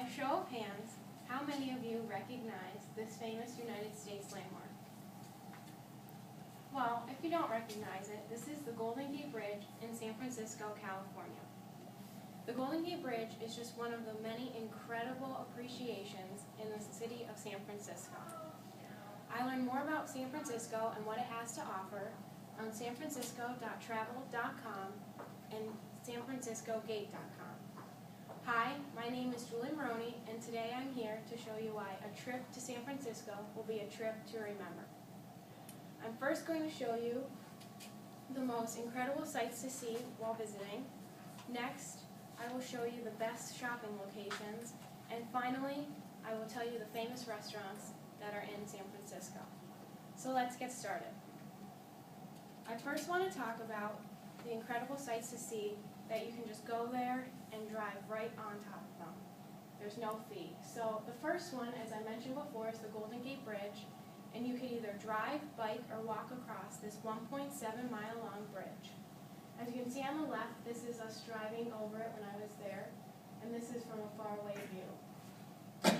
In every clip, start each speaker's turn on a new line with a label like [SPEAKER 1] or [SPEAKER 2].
[SPEAKER 1] By a show of hands, how many of you recognize this famous United States landmark? Well, if you don't recognize it, this is the Golden Gate Bridge in San Francisco, California. The Golden Gate Bridge is just one of the many incredible appreciations in the city of San Francisco. I learned more about San Francisco and what it has to offer on sanfrancisco.travel.com and sanfranciscogate.com. Hi, my name is Julie Maroney, and today I'm here to show you why a trip to San Francisco will be a trip to remember. I'm first going to show you the most incredible sights to see while visiting. Next, I will show you the best shopping locations. And finally, I will tell you the famous restaurants that are in San Francisco. So let's get started. I first want to talk about the incredible sights to see that you can just go there and drive right on top of them. There's no fee. So the first one, as I mentioned before, is the Golden Gate Bridge. And you can either drive, bike, or walk across this 1.7-mile long bridge. As you can see on the left, this is us driving over it when I was there, and this is from a faraway view.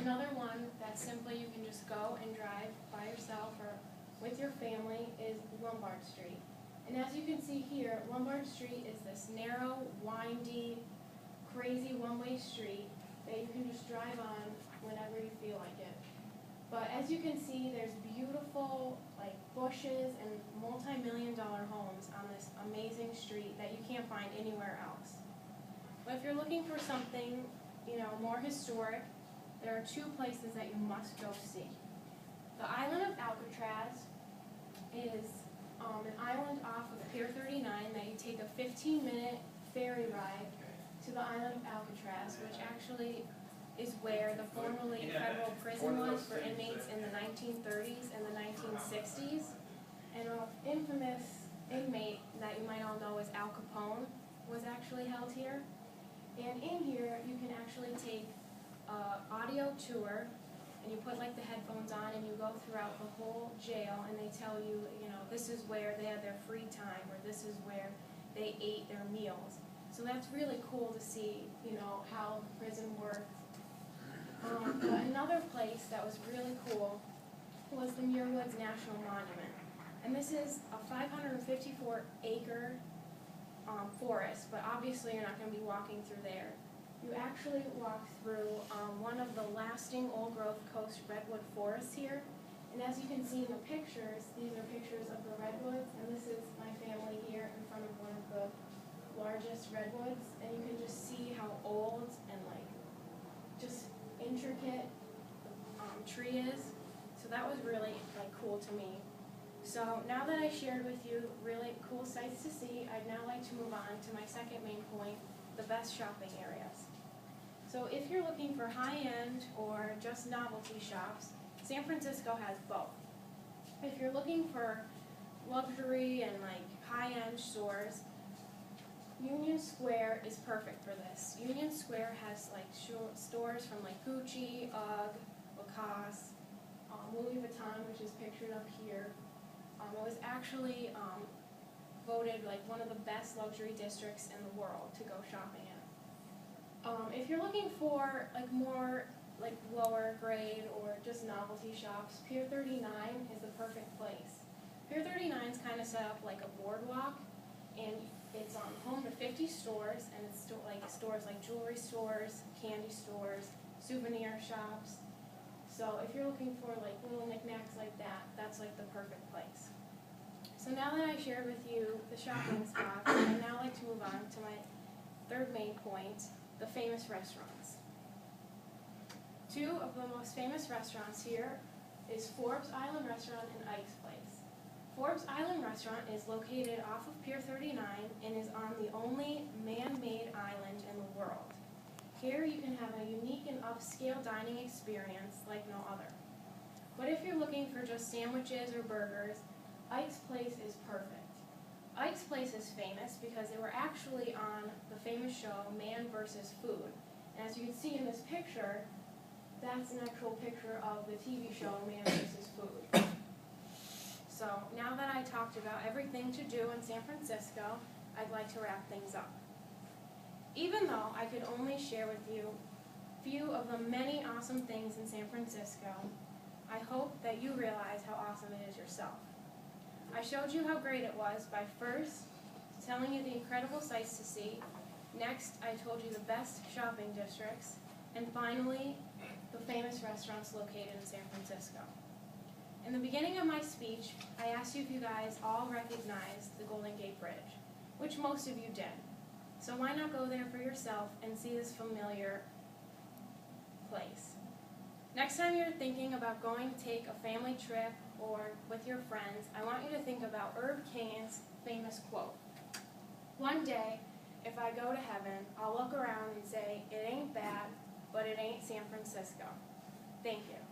[SPEAKER 1] Another one that simply you can just go and drive by yourself or with your family is Lombard Street. And as you can see here, Lombard Street is this narrow, windy, crazy one-way street that you can just drive on whenever you feel like it. But as you can see, there's beautiful bushes and multi-million-dollar homes on this amazing street that you can't find anywhere else. But if you're looking for something, more historic, there are two places that you must go see. The island of Alcatraz is an island off of Pier 39 that you take a 15-minute ferry ride to the island of Alcatraz, which actually is where the formerly federal prison was for inmates in the 1930s and the 1960s. And an infamous inmate that you might all know as Al Capone was actually held here. And in here, you can actually take an audio tour, and you put the headphones on and you go throughout the whole jail, and they tell you, this is where they had their free time, or this is where they ate their meals. So that's really cool to see, how the prison worked. Another place that was really cool was the Muir Woods National Monument. And this is a 554-acre forest, but obviously you're not going to be walking through there. You actually walk through one of the lasting old-growth coast redwood forests here. And as you can see in the pictures, these are pictures of the redwoods, and this is my family here in front of one of the largest redwoods. And you can just see how old and just intricate the tree is. So that was really cool to me. So now that I shared with you really cool sights to see, I'd now like to move on to my second main point, the best shopping areas. So if you're looking for high-end or just novelty shops, San Francisco has both. If you're looking for luxury and high-end stores, Union Square is perfect for this. Union Square has stores from Gucci, UGG, Lacoste, Louis Vuitton, which is pictured up here. It was actually voted one of the best luxury districts in the world to go shopping in. If you're looking for more lower grade or just novelty shops, Pier 39 is the perfect place. Pier 39 is kind of set up like a boardwalk, and it's home to 50 stores, and it's stores like jewelry stores, candy stores, souvenir shops. So if you're looking for little knickknacks like that, that's the perfect place. So now that I shared with you the shopping spots, I'd now like to move on to my third main point, the famous restaurants. Two of the most famous restaurants here is Forbes Island Restaurant and Ike's Place. Forbes Island Restaurant is located off of Pier 39 and is on the only man-made island in the world. Here you can have a unique and upscale dining experience like no other. But if you're looking for just sandwiches or burgers, Ike's Place is perfect. Ike's Place is famous because they were actually on the famous show Man vs. Food. And as you can see in this picture, that's an actual picture of the TV show Man vs. Food. So now that I talked about everything to do in San Francisco, I'd like to wrap things up. Even though I could only share with you few of the many awesome things in San Francisco, I hope that you realize how awesome it is yourself. I showed you how great it was by first telling you the incredible sights to see, next I told you the best shopping districts, and finally, the famous restaurants located in San Francisco. In the beginning of my speech, I asked you if you guys all recognized the Golden Gate Bridge, which most of you did. So why not go there for yourself and see this familiar place? Next time you're thinking about going to take a family trip or with your friends, I want you to think about Herb Caen's famous quote. One day, if I go to heaven, I'll look around and say, it ain't bad, but it ain't San Francisco. Thank you.